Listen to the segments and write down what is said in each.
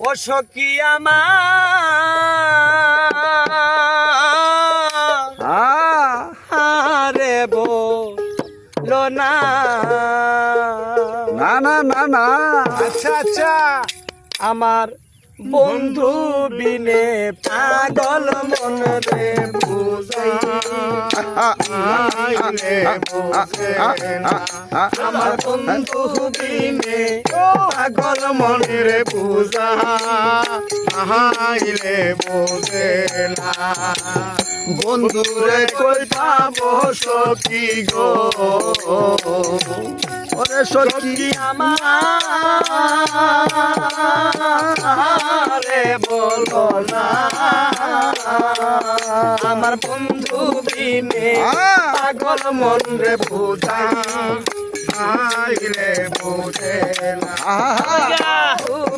ও সখী আমার রে বলো না না না না না আচ্ছা আচ্ছা আমার বন্ধু বিনে পাগল মন রে বুঝাইলে বোঝে না। আমার বন্ধু বিনে পাগল মন রে বুঝাইলে বোঝে না। বন্ধুরে কই পাবো সখী গো ওরে সখী আমারে বলো না আমার বন্ধু বিনে পাগল মন রে বুঝাইলে বোঝে না।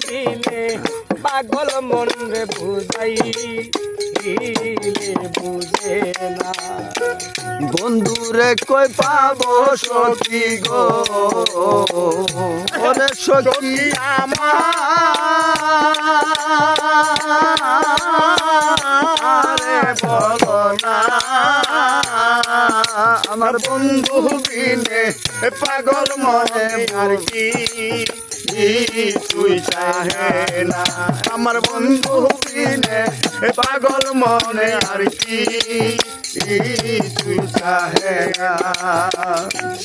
বিনে পাগল মন রে বুঝাইলে বোঝে না। বন্ধুরে কই পাবো সখী গো ওরে সখী আমারে বলো না আমার বন্ধু বিনে পাগল মনে আর কি তুই চাহে না। আমার বন্ধু বিনে পাগল মনে আর কি তুই চাহে না।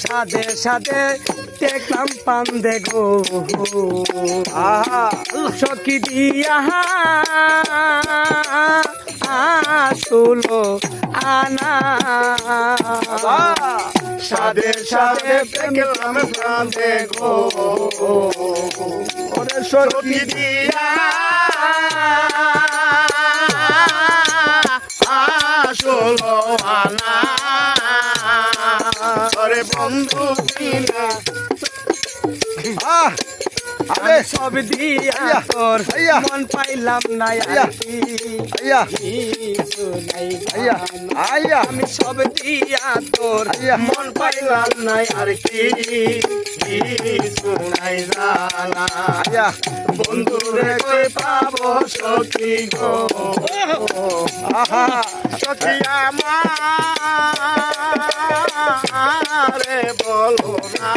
সাদে সাদে দেখলাম পান্দে গো সখী দিয়া আসলো আনা সাদে সাদে দেখলাম পান্দে গো ওরে সখী দিয়া আসলো আনা ওরে বন্ধু বিনা আরে সব দিয়া তোর মন পাইলাম না আমি সব দিয়া তোর মন পাইলাম না আর কি শুনাই জানা বন্ধুরে কই পাবো সখী গো সখী আমারে বলো না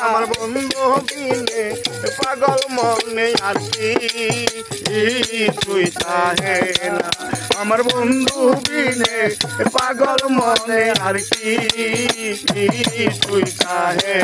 আমার বন্ধু বিনে পাগল মনে আর কি তুই চাহে না। আমার বন্ধু বিনে পাগল মনে আর কি তুই চাহে